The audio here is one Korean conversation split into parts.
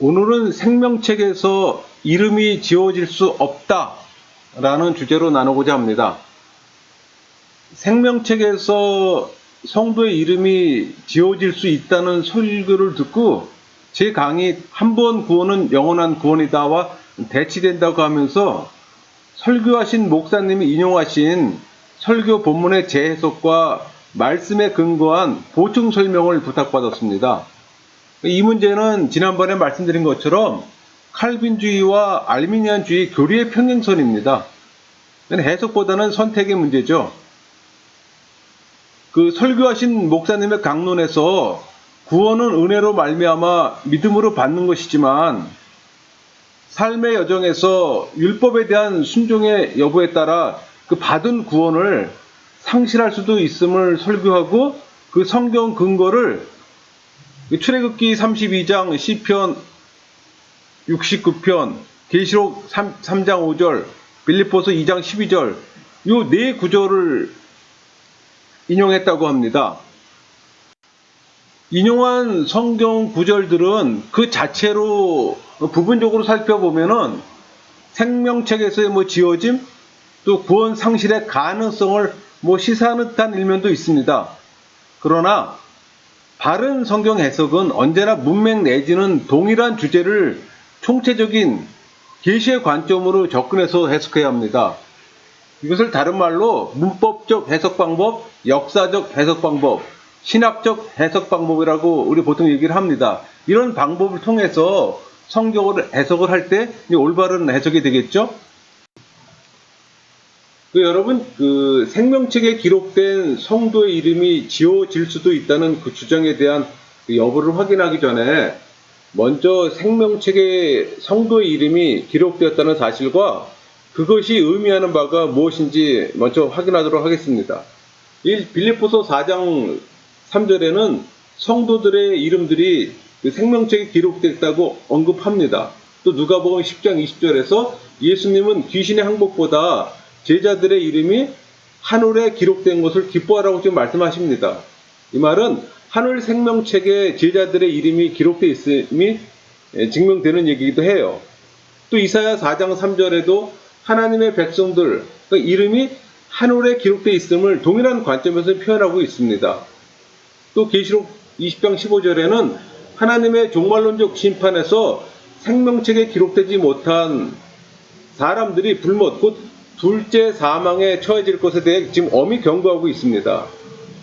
오늘은 생명책에서 이름이 지워질 수 없다라는 주제로 나누고자 합니다. 생명책에서 성도의 이름이 지워질 수 있다는 설교를 듣고 제 강의 한 번 구원은 영원한 구원이다와 대치된다고 하면서 설교하신 목사님이 인용하신 설교 본문의 재해석과 말씀에 근거한 보충 설명을 부탁받았습니다. 이 문제는 지난번에 말씀드린 것처럼 칼빈주의와 알미니안주의 교리의 평행선입니다. 해석보다는 선택의 문제죠. 그 설교하신 목사님의 강론에서 구원은 은혜로 말미암아 믿음으로 받는 것이지만 삶의 여정에서 율법에 대한 순종의 여부에 따라 그 받은 구원을 상실할 수도 있음을 설교하고 그 성경 근거를 출애굽기 32장, 시편 69편, 계시록 3장 5절, 빌립보서 2장 12절 이 네 구절을 인용했다고 합니다. 인용한 성경 구절들은 그 자체로 부분적으로 살펴보면은 생명책에서의 지워짐, 또 구원 상실의 가능성을 시사하는 듯한 일면도 있습니다. 그러나 바른 성경 해석은 언제나 문맥 내지는 동일한 주제를 총체적인 계시의 관점으로 접근해서 해석해야 합니다. 이것을 다른 말로 문법적 해석 방법, 역사적 해석 방법, 신학적 해석 방법이라고 우리 보통 얘기를 합니다. 이런 방법을 통해서 성경을 해석을 할 때 올바른 해석이 되겠죠? 여러분, 생명책에 기록된 성도의 이름이 지워질 수도 있다는 그 주장에 대한 여부를 확인하기 전에 먼저 생명책에 성도의 이름이 기록되었다는 사실과 그것이 의미하는 바가 무엇인지 먼저 확인하도록 하겠습니다. 빌립보서 4장 3절에는 성도들의 이름들이 생명책에 기록됐다고 언급합니다. 또 누가복음 10장 20절에서 예수님은 귀신의 항복보다 제자들의 이름이 하늘에 기록된 것을 기뻐하라고 지금 말씀하십니다. 이 말은 하늘 생명책에 제자들의 이름이 기록되어 있음이 증명되는 얘기이기도 해요. 또 이사야 4장 3절에도 하나님의 백성들 이름이 하늘에 기록되어 있음을 동일한 관점에서 표현하고 있습니다. 또 계시록 20장 15절에는 하나님의 종말론적 심판에서 생명책에 기록되지 못한 사람들이 불못 곧 둘째 사망에 처해질 것에 대해 지금 엄히 경고하고 있습니다.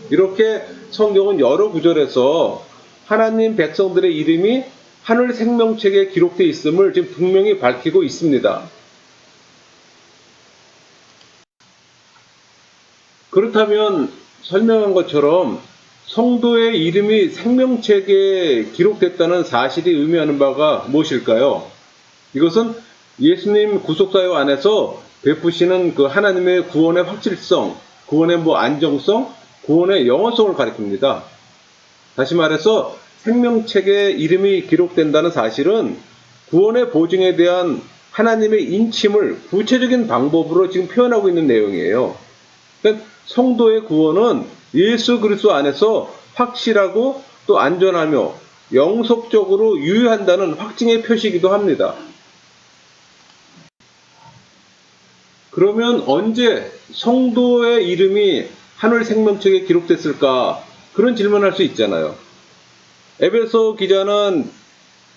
이렇게 성경은 여러 구절에서 하나님 백성들의 이름이 하늘 생명책에 기록되어 있음을 지금 분명히 밝히고 있습니다. 그렇다면 설명한 것처럼 성도의 이름이 생명책에 기록됐다는 사실이 의미하는 바가 무엇일까요? 이것은 예수님 구속사역 안에서 베푸시는 그 하나님의 구원의 확실성, 구원의 안정성, 구원의 영원성을 가리킵니다. 다시 말해서 생명책에 이름이 기록된다는 사실은 구원의 보증에 대한 하나님의 인침을 구체적인 방법으로 지금 표현하고 있는 내용이에요. 그러니까 성도의 구원은 예수 그리스도 안에서 확실하고 또 안전하며 영속적으로 유효한다는 확증의 표시이기도 합니다. 그러면 언제 성도의 이름이 하늘 생명책에 기록됐을까? 그런 질문을 할 수 있잖아요. 에베소 기자는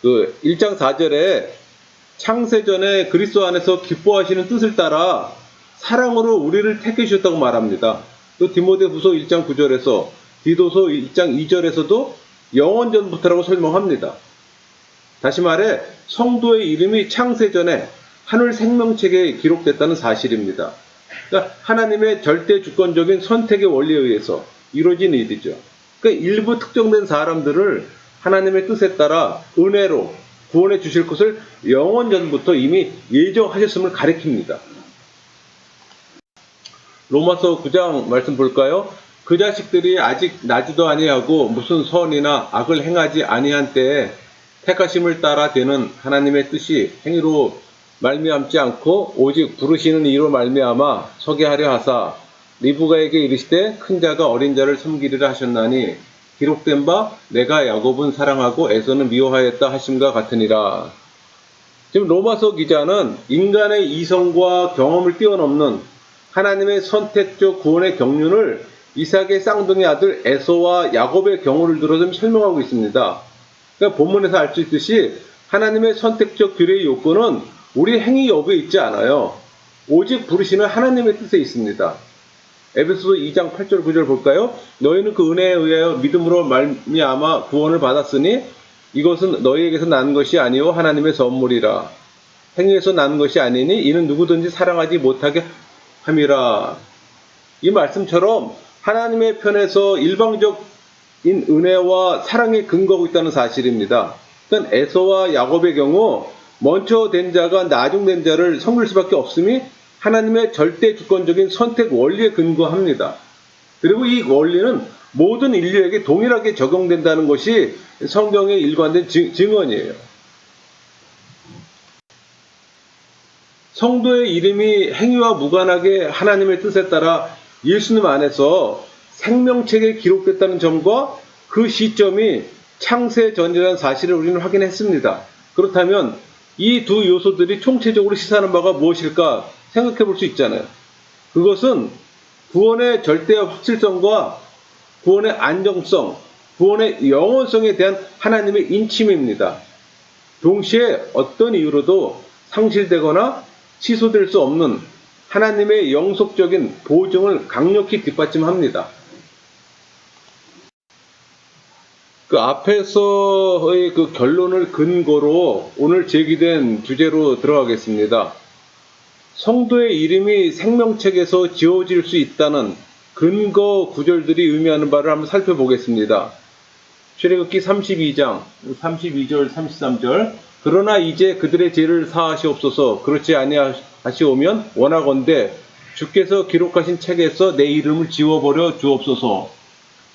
1장 4절에 창세전에 그리스도 안에서 기뻐하시는 뜻을 따라 사랑으로 우리를 택해 주셨다고 말합니다. 또 디모데후서 1장 9절에서 디도서 1장 2절에서도 영원전부터라고 설명합니다. 다시 말해 성도의 이름이 창세전에 하늘 생명책에 기록됐다는 사실입니다. 그러니까 하나님의 절대 주권적인 선택의 원리에 의해서 이루어진 일이죠. 그러니까 일부 특정된 사람들을 하나님의 뜻에 따라 은혜로 구원해 주실 것을 영원전부터 이미 예정하셨음을 가리킵니다. 로마서 9장 말씀 볼까요? 그 자식들이 아직 나지도 아니하고 무슨 선이나 악을 행하지 아니한 때에 택하심을 따라 되는 하나님의 뜻이 행위로 말미암지 않고 오직 부르시는 이로 말미암아 서게 하려 하사 리브가에게 이르시되 큰 자가 어린 자를 섬기리라 하셨나니 기록된 바 내가 야곱은 사랑하고 에서는 미워하였다 하심과 같으니라. 지금 로마서 기자는 인간의 이성과 경험을 뛰어넘는 하나님의 선택적 구원의 경륜을 이삭의 쌍둥이 아들 에서와 야곱의 경우를 들어 좀 설명하고 있습니다. 그러니까 본문에서 알 수 있듯이 하나님의 선택적 규례의 요건은 우리 행위 여부에 있지 않아요. 오직 부르시는 하나님의 뜻에 있습니다. 에베소서 2장 8절 9절 볼까요? 너희는 그 은혜에 의하여 믿음으로 말미암아 구원을 받았으니 이것은 너희에게서 난 것이 아니요 하나님의 선물이라. 행위에서 난 것이 아니니 이는 누구든지 사랑하지 못하게 함이라. 이 말씀처럼 하나님의 편에서 일방적인 은혜와 사랑에 근거하고 있다는 사실입니다. 그러니까 에서와 야곱의 경우 먼저 된 자가 나중 된 자를 섬길 수밖에 없음이 하나님의 절대 주권적인 선택 원리에 근거합니다. 그리고 이 원리는 모든 인류에게 동일하게 적용된다는 것이 성경의 일관된 증언이에요. 성도의 이름이 행위와 무관하게 하나님의 뜻에 따라 예수님 안에서 생명책에 기록됐다는 점과 그 시점이 창세 전이라는 사실을 우리는 확인했습니다. 그렇다면 이 두 요소들이 총체적으로 시사하는 바가 무엇일까 생각해 볼 수 있잖아요. 그것은 구원의 절대의 확실성과 구원의 안정성, 구원의 영원성에 대한 하나님의 인침입니다. 동시에 어떤 이유로도 상실되거나 취소될 수 없는 하나님의 영속적인 보증을 강력히 뒷받침합니다. 그 앞에서의 그 결론을 근거로 오늘 제기된 주제로 들어가겠습니다. 성도의 이름이 생명책에서 지워질 수 있다는 근거 구절들이 의미하는 바를 한번 살펴보겠습니다. 출애굽기 32장 32절 33절 그러나 이제 그들의 죄를 사하시옵소서. 그렇지 아니하시오면 원하건대 주께서 기록하신 책에서 내 이름을 지워버려 주옵소서.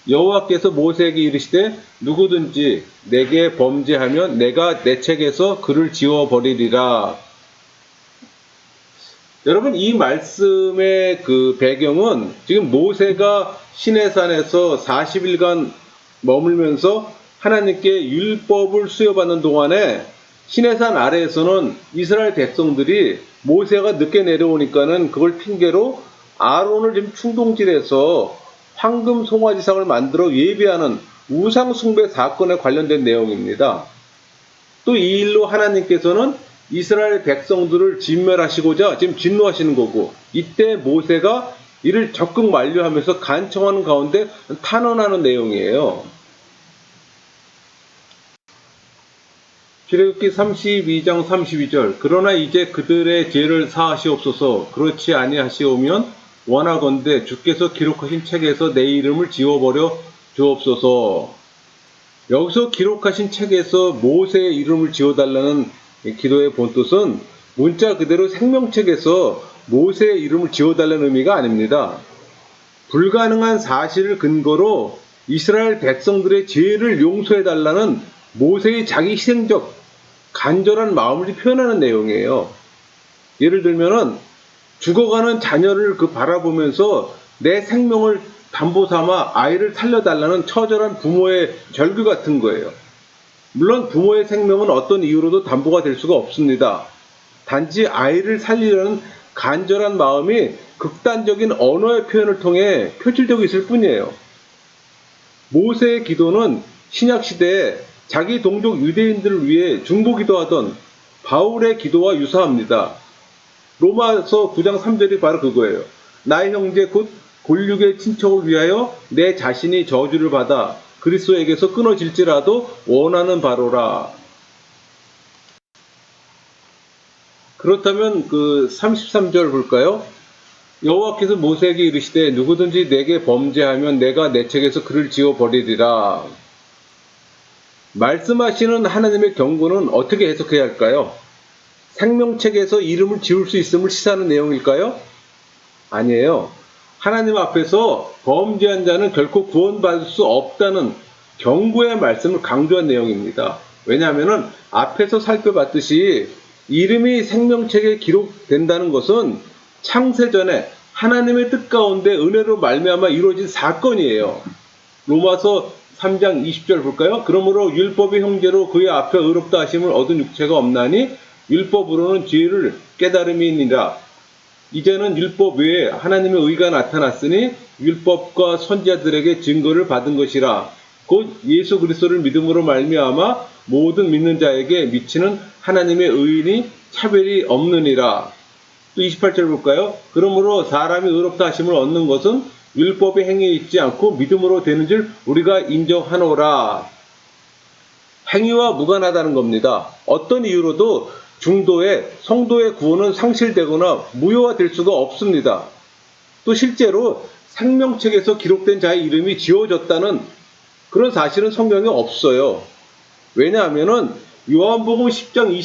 여호와께서 모세에게 이르시되 누구든지 내게 범죄하면 내가 내 책에서 그를 지워버리리라. 여러분, 이 말씀의 그 배경은 지금 모세가 시내산에서 40일간 머물면서 하나님께 율법을 수여받는 동안에 시내산 아래에서는 이스라엘 백성들이 모세가 늦게 내려오니까는 그걸 핑계로 아론을 좀 충동질해서 황금 송아지상을 만들어 예배하는 우상 숭배 사건에 관련된 내용입니다. 또 이 일로 하나님께서는 이스라엘 백성들을 진멸하시고자 지금 진노하시는 거고, 이때 모세가 이를 적극 만류하면서 간청하는 가운데 탄원하는 내용이에요. 출애굽기 32장 32절 그러나 이제 그들의 죄를 사하시옵소서. 그렇지 아니하시오면 원하건대 주께서 기록하신 책에서 내 이름을 지워버려 주옵소서. 여기서 기록하신 책에서 모세의 이름을 지워달라는 기도의 본뜻은 문자 그대로 생명책에서 모세의 이름을 지워달라는 의미가 아닙니다. 불가능한 사실을 근거로 이스라엘 백성들의 죄를 용서해달라는 모세의 자기 희생적 간절한 마음을 표현하는 내용이에요. 예를 들면은 죽어가는 자녀를 바라보면서 내 생명을 담보 삼아 아이를 살려달라는 처절한 부모의 절규 같은 거예요. 물론 부모의 생명은 어떤 이유로도 담보가 될 수가 없습니다. 단지 아이를 살리려는 간절한 마음이 극단적인 언어의 표현을 통해 표출되고 있을 뿐이에요. 모세의 기도는 신약시대에 자기 동족 유대인들을 위해 중보기도하던 바울의 기도와 유사합니다. 로마서 9장 3절이 바로 그거예요. 나의 형제 곧 골육의 친척을 위하여 내 자신이 저주를 받아 그리스도에게서 끊어질지라도 원하는 바로라. 그렇다면 그 33절 볼까요? 여호와께서 모세에게 이르시되 누구든지 내게 범죄하면 내가 내 책에서 그를 지워버리리라. 말씀하시는 하나님의 경고는 어떻게 해석해야 할까요? 생명책에서 이름을 지울 수 있음을 시사하는 내용일까요? 아니에요. 하나님 앞에서 범죄한 자는 결코 구원받을 수 없다는 경고의 말씀을 강조한 내용입니다. 왜냐하면 앞에서 살펴봤듯이 이름이 생명책에 기록된다는 것은 창세전에 하나님의 뜻 가운데 은혜로 말미암아 이루어진 사건이에요. 로마서 3장 20절 볼까요? 그러므로 율법의 형제로 그의 앞에 의롭다 하심을 얻은 육체가 없나니 율법으로는 죄를 깨달음이 있니라. 이제는 율법 외에 하나님의 의가 나타났으니 율법과 선지자들에게 증거를 받은 것이라. 곧 예수 그리스도를 믿음으로 말미암아 모든 믿는 자에게 미치는 하나님의 의인이 차별이 없느니라. 또 28절 볼까요? 그러므로 사람이 의롭다 하심을 얻는 것은 율법의 행위에 있지 않고 믿음으로 되는 줄 우리가 인정하노라. 행위와 무관하다는 겁니다. 어떤 이유로도 중도에 성도의 구원은 상실되거나 무효화될 수가 없습니다. 또 실제로 생명책에서 기록된 자의 이름이 지워졌다는 그런 사실은 성경에 없어요. 왜냐하면 요한복음 10장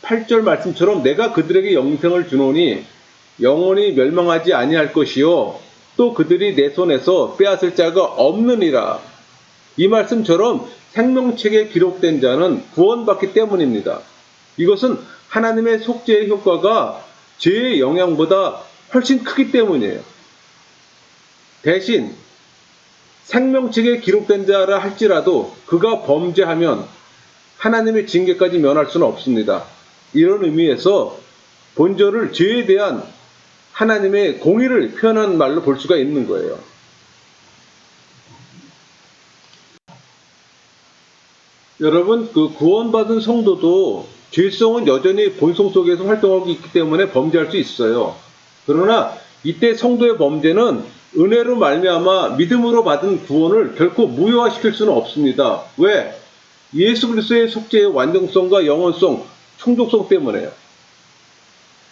28절 말씀처럼 내가 그들에게 영생을 주노니 영원히 멸망하지 아니할 것이요 또 그들이 내 손에서 빼앗을 자가 없느니라. 이 말씀처럼 생명책에 기록된 자는 구원받기 때문입니다. 이것은 하나님의 속죄의 효과가 죄의 영향보다 훨씬 크기 때문이에요. 대신 생명책에 기록된 자라 할지라도 그가 범죄하면 하나님의 징계까지 면할 수는 없습니다. 이런 의미에서 본절을 죄에 대한 하나님의 공의를 표현한 말로 볼 수가 있는 거예요. 여러분, 구원받은 성도도 죄성은 여전히 본성 속에서 활동하고 있기 때문에 범죄할 수 있어요. 그러나 이때 성도의 범죄는 은혜로 말미암아 믿음으로 받은 구원을 결코 무효화시킬 수는 없습니다. 왜? 예수 그리스도의 속죄의 완전성과 영원성, 충족성 때문에요.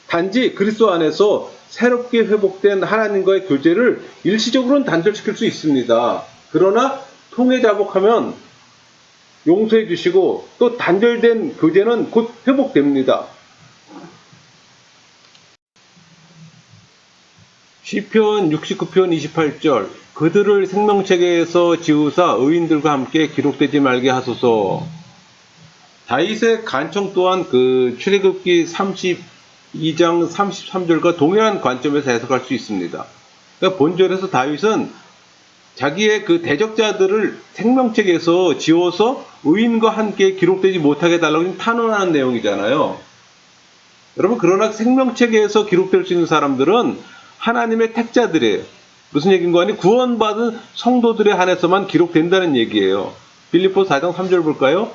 단지 그리스도 안에서 새롭게 회복된 하나님과의 교제를 일시적으로는 단절시킬 수 있습니다. 그러나 통회 자복하면 용서해 주시고 또 단절된 교제는 곧 회복됩니다. 시편 69편 28절 그들을 생명책에서 지우사 의인들과 함께 기록되지 말게 하소서. 다윗의 간청 또한 출애굽기 32장 33절과 동일한 관점에서 해석할 수 있습니다. 그러니까 본절에서 다윗은 자기의 대적자들을 생명책에서 지워서 의인과 함께 기록되지 못하게 해달라고 탄원하는 내용이잖아요. 여러분, 그러나 생명책에서 기록될 수 있는 사람들은 하나님의 택자들이에요. 무슨 얘기인가 하니 구원받은 성도들에 한해서만 기록된다는 얘기예요. 빌립보 4장 3절 볼까요?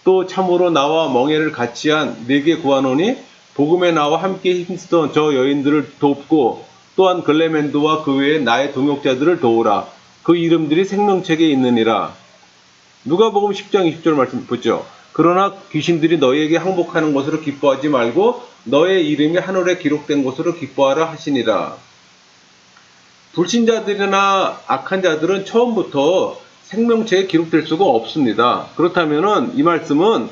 또 참으로 나와 멍에를 같이 한 내게 구하노니 복음에 나와 함께 힘쓰던 저 여인들을 돕고 또한 글레멘도와 그 외에 나의 동역자들을 도우라. 그 이름들이 생명책에 있느니라. 누가복음 10장 20절 말씀 보죠. 그러나 귀신들이 너희에게 항복하는 것으로 기뻐하지 말고 너의 이름이 하늘에 기록된 것으로 기뻐하라 하시니라. 불신자들이나 악한 자들은 처음부터 생명책에 기록될 수가 없습니다. 그렇다면 이 말씀은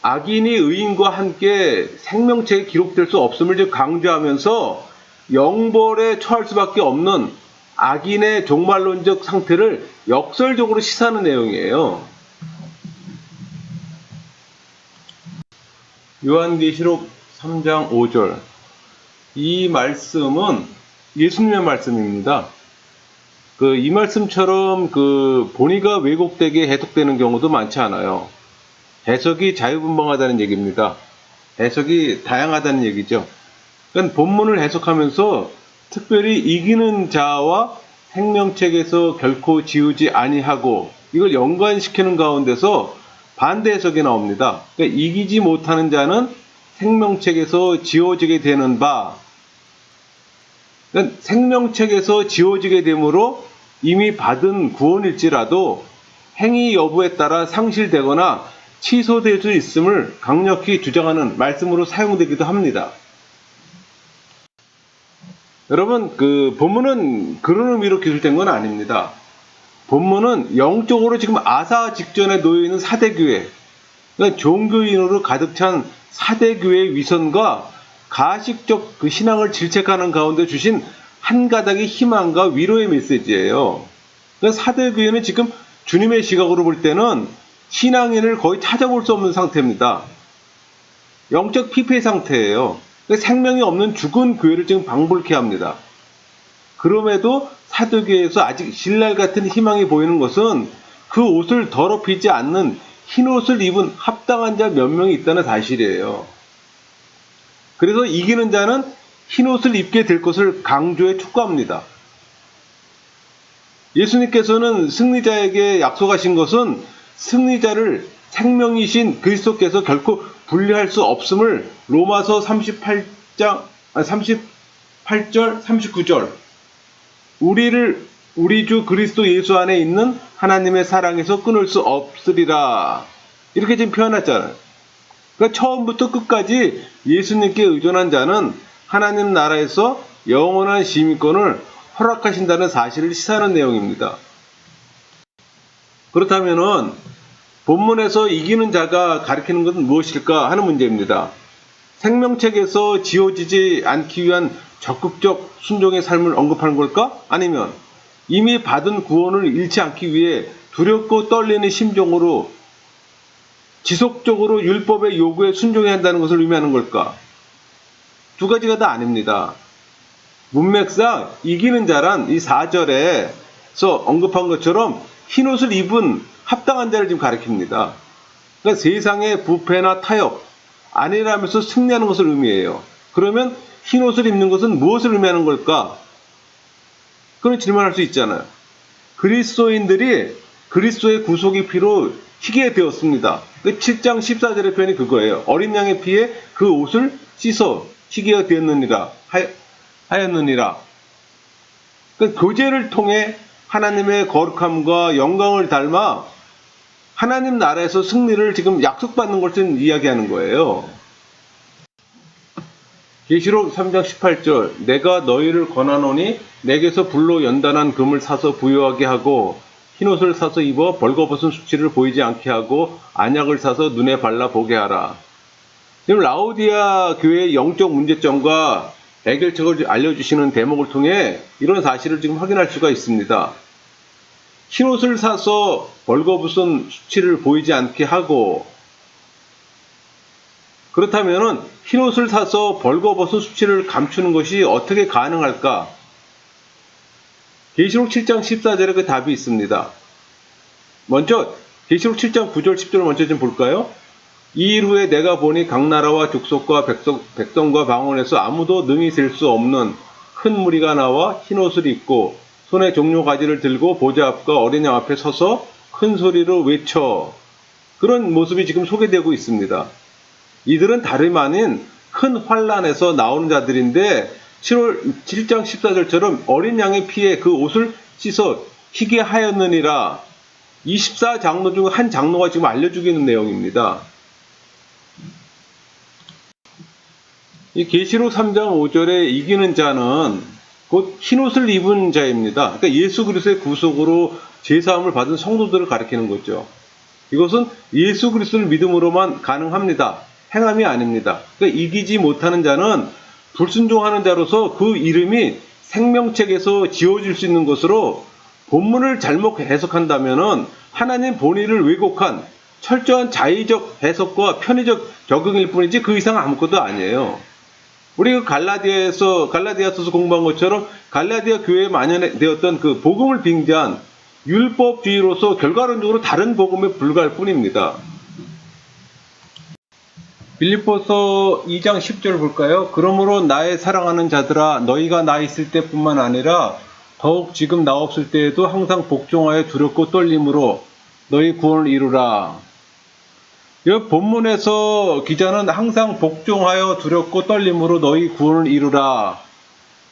악인이 의인과 함께 생명책에 기록될 수 없음을 강조하면서 영벌에 처할 수밖에 없는 악인의 종말론적 상태를 역설적으로 시사하는 내용이에요. 요한계시록 3장 5절 이 말씀은 예수님의 말씀입니다. 이 말씀처럼 본의가 왜곡되게 해석되는 경우도 많지 않아요. 해석이 자유분방하다는 얘기입니다. 해석이 다양하다는 얘기죠. 그러니까 본문을 해석하면서 특별히 이기는 자와 생명책에서 결코 지우지 아니하고 이걸 연관시키는 가운데서 반대 해석이 나옵니다. 그러니까 이기지 못하는 자는 생명책에서 지워지게 되는 바. 그러니까 생명책에서 지워지게 되므로 이미 받은 구원일지라도 행위 여부에 따라 상실되거나 취소될 수 있음을 강력히 주장하는 말씀으로 사용되기도 합니다. 여러분, 본문은 그런 의미로 기술된 건 아닙니다. 본문은 영적으로 지금 아사 직전에 놓여있는 사대교회, 그러니까 종교인으로 가득 찬 사대교회의 위선과 가식적 신앙을 질책하는 가운데 주신 한 가닥의 희망과 위로의 메시지예요. 그러니까 사대교회는 지금 주님의 시각으로 볼 때는 신앙인을 거의 찾아볼 수 없는 상태입니다. 영적 피폐 상태예요. 생명이 없는 죽은 교회를 지금 방불케 합니다. 그럼에도 사도교회에서 아직 신랄 같은 희망이 보이는 것은 그 옷을 더럽히지 않는 흰 옷을 입은 합당한 자 몇 명이 있다는 사실이에요. 그래서 이기는 자는 흰 옷을 입게 될 것을 강조해 촉구합니다. 예수님께서는 승리자에게 약속하신 것은 승리자를 생명이신 그리스도께서 결코 분리할 수 없음을 로마서 38절, 39절 우리 주 그리스도 예수 안에 있는 하나님의 사랑에서 끊을 수 없으리라. 이렇게 지금 표현했잖아요. 그러니까 처음부터 끝까지 예수님께 의존한 자는 하나님 나라에서 영원한 시민권을 허락하신다는 사실을 시사하는 내용입니다. 그렇다면은 본문에서 이기는 자가 가리키는 것은 무엇일까 하는 문제입니다. 생명책에서 지워지지 않기 위한 적극적 순종의 삶을 언급하는 걸까? 아니면 이미 받은 구원을 잃지 않기 위해 두렵고 떨리는 심정으로 지속적으로 율법의 요구에 순종해야 한다는 것을 의미하는 걸까? 두 가지가 다 아닙니다. 문맥상 이기는 자란 이 4절에서 언급한 것처럼 흰옷을 입은 합당한 자를 지금 가리킵니다. 그러니까 세상의 부패나 타협, 안일하면서 승리하는 것을 의미해요. 그러면 흰옷을 입는 것은 무엇을 의미하는 걸까? 그런 질문할 수 있잖아요. 그리스도인들이 그리스도의 구속의 피로 희게 되었습니다. 7장 14절의 표현이 그거예요. 어린 양의 피에 그 옷을 씻어 희게 되었느니라 하였느니라. 그러니까 교제를 통해 하나님의 거룩함과 영광을 닮아 하나님 나라에서 승리를 지금 약속받는 것을 이야기하는 거예요. 계시록 3장 18절 내가 너희를 권하노니 내게서 불로 연단한 금을 사서 부유하게 하고 흰옷을 사서 입어 벌거벗은 수치를 보이지 않게 하고 안약을 사서 눈에 발라 보게 하라. 지금 라오디아 교회의 영적 문제점과 해결책을 알려주시는 대목을 통해 이런 사실을 지금 확인할 수가 있습니다. 흰옷을 사서 벌거벗은 수치를 보이지 않게 하고, 그렇다면 흰옷을 사서 벌거벗은 수치를 감추는 것이 어떻게 가능할까? 계시록 7장 14절에 그 답이 있습니다. 먼저 계시록 7장 9절 10절 먼저 좀 볼까요? 이 일 후에 내가 보니 각 나라와 족속과 백성과 방언에서 아무도 능히 셀 수 없는 큰 무리가 나와 흰옷을 입고 손에 종려 가지를 들고 보좌 앞과 어린 양 앞에 서서 큰 소리로 외쳐. 그런 모습이 지금 소개되고 있습니다. 이들은 다름 아닌 큰 환란에서 나오는 자들인데 7장 14절처럼 어린 양의 피에 그 옷을 씻어 희게 하였느니라. 24장로 중 한 장로가 지금 알려주기는 내용입니다. 이 계시록 3장 5절에 이기는 자는 곧 흰옷을 입은 자입니다. 그러니까 예수 그리스도의 구속으로 제사함을 받은 성도들을 가리키는 거죠. 이것은 예수 그리스도를 믿음으로만 가능합니다. 행함이 아닙니다. 그러니까 이기지 못하는 자는 불순종하는 자로서 그 이름이 생명책에서 지워질 수 있는 것으로 본문을 잘못 해석한다면 하나님 본의를 왜곡한 철저한 자의적 해석과 편의적 적용일 뿐이지 그 이상 아무것도 아니에요. 우리 갈라디아서서 공부한 것처럼 갈라디아 교회에 만연되었던 그 복음을 빙자한 율법주의로서 결과론적으로 다른 복음에 불과할 뿐입니다. 빌립보서 2장 10절 볼까요? 그러므로 나의 사랑하는 자들아 너희가 나 있을 때뿐만 아니라 더욱 지금 나 없을 때에도 항상 복종하여 두렵고 떨림으로 너희 구원을 이루라. 이 본문에서 기자는 항상 복종하여 두렵고 떨림으로 너희 구원을 이루라.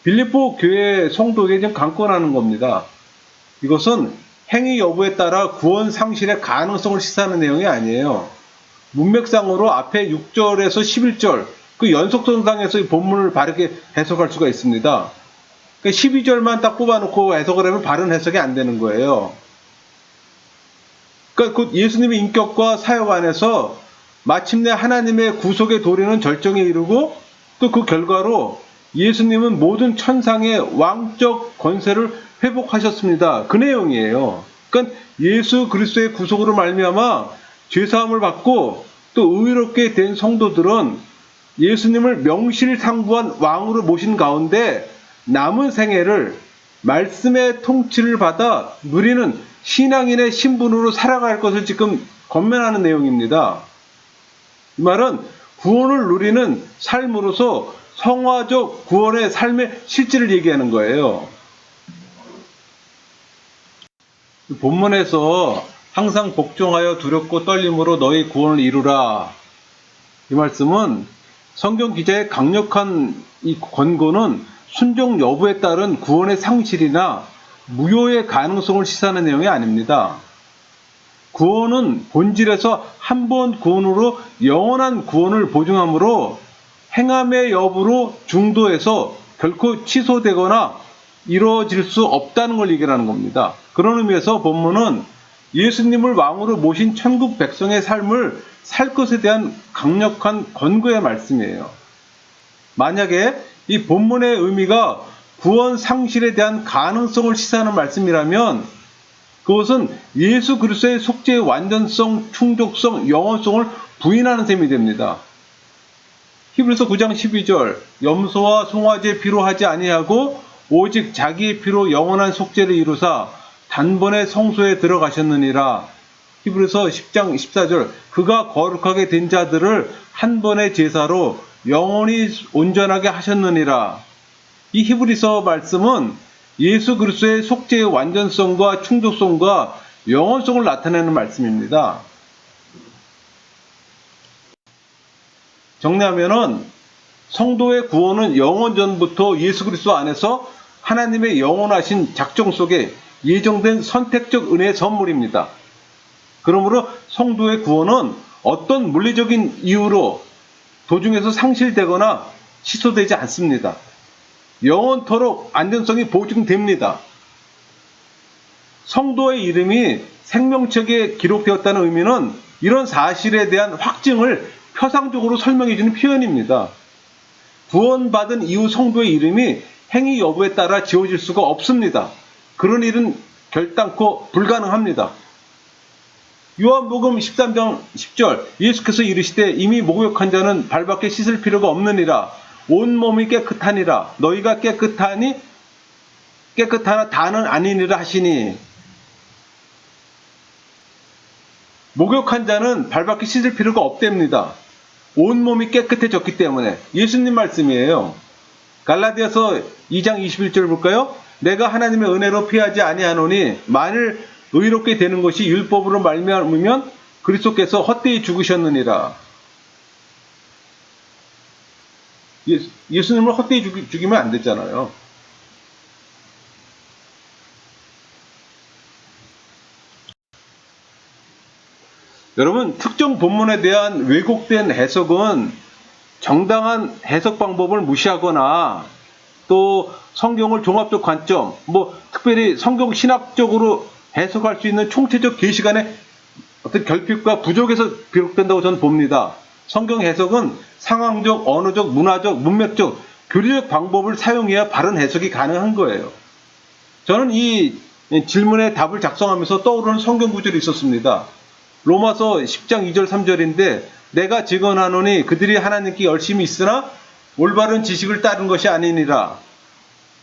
빌립보 교회 성도에게 지금 강권하는 겁니다. 이것은 행위 여부에 따라 구원 상실의 가능성을 시사하는 내용이 아니에요. 문맥상으로 앞에 6절에서 11절 그 연속선상에서 이 본문을 바르게 해석할 수가 있습니다. 그러니까 12절만 딱 뽑아놓고 해석을 하면 바른 해석이 안 되는 거예요. 그러니까 곧 예수님의 인격과 사역 안에서 마침내 하나님의 구속의 도리는 절정에 이르고 또 그 결과로 예수님은 모든 천상의 왕적 권세를 회복하셨습니다. 그 내용이에요. 그러니까 예수 그리스도의 구속으로 말미암아 죄사함을 받고 또 의롭게 된 성도들은 예수님을 명실상부한 왕으로 모신 가운데 남은 생애를 말씀의 통치를 받아 누리는 신앙인의 신분으로 살아갈 것을 지금 권면하는 내용입니다. 이 말은 구원을 누리는 삶으로서 성화적 구원의 삶의 실질을 얘기하는 거예요. 본문에서 항상 복종하여 두렵고 떨림으로 너희 구원을 이루라. 이 말씀은 성경 기자의 강력한 이 권고는 순종 여부에 따른 구원의 상실이나 무효의 가능성을 시사하는 내용이 아닙니다. 구원은 본질에서 한 번 구원으로 영원한 구원을 보증하므로 행함의 여부로 중도에서 결코 취소되거나 이루어질 수 없다는 걸 얘기하는 겁니다. 그런 의미에서 본문은 예수님을 왕으로 모신 천국 백성의 삶을 살 것에 대한 강력한 권고의 말씀이에요. 만약에 이 본문의 의미가 구원 상실에 대한 가능성을 시사하는 말씀이라면 그것은 예수 그리스도의 속죄의 완전성, 충족성, 영원성을 부인하는 셈이 됩니다. 히브리서 9장 12절 염소와 송아지의 피로 하지 아니하고 오직 자기의 피로 영원한 속죄를 이루사 단번에 성소에 들어가셨느니라. 히브리서 10장 14절 그가 거룩하게 된 자들을 한 번의 제사로 영원히 온전하게 하셨느니라. 이 히브리서 말씀은 예수 그리스도의 속죄의 완전성과 충족성과 영원성을 나타내는 말씀입니다. 정리하면은 성도의 구원은 영원전부터 예수 그리스도 안에서 하나님의 영원하신 작정 속에 예정된 선택적 은혜의 선물입니다. 그러므로 성도의 구원은 어떤 물리적인 이유로 도중에서 상실되거나 취소되지 않습니다. 영원토록 안전성이 보증됩니다. 성도의 이름이 생명책에 기록되었다는 의미는 이런 사실에 대한 확증을 표상적으로 설명해주는 표현입니다. 구원받은 이후 성도의 이름이 행위 여부에 따라 지워질 수가 없습니다. 그런 일은 결단코 불가능합니다. 요한복음 13장 10절 예수께서 이르시되 이미 목욕한 자는 발밖에 씻을 필요가 없느니라. 온몸이 깨끗하니라. 너희가 깨끗하니 깨끗하나 다는 아니니라 하시니. 목욕한 자는 발밖에 씻을 필요가 없답니다. 온몸이 깨끗해졌기 때문에. 예수님 말씀이에요. 갈라디아서 2장 21절 볼까요? 내가 하나님의 은혜로 피하지 아니하노니 만일 의롭게 되는 것이 율법으로 말미암으면 그리스도께서 헛되이 죽으셨느니라. 예수님을 헛되이 죽이면 안 됐잖아요. 여러분, 특정 본문에 대한 왜곡된 해석은 정당한 해석 방법을 무시하거나 또 성경을 종합적 관점, 특별히 성경 신학적으로 해석할 수 있는 총체적 계시관의 어떤 결핍과 부족에서 비롯된다고 저는 봅니다. 성경 해석은 상황적, 언어적, 문화적, 문맥적, 교리적 방법을 사용해야 바른 해석이 가능한 거예요. 저는 이 질문에 답을 작성하면서 떠오르는 성경 구절이 있었습니다. 로마서 10장 2절 3절인데 내가 증언하노니 그들이 하나님께 열심히 있으나 올바른 지식을 따른 것이 아니니라.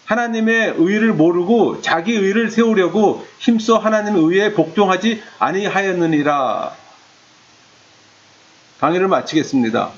하나님의 의를 모르고 자기 의를 세우려고 힘써 하나님의 의에 복종하지 아니하였느니라. 강의를 마치겠습니다.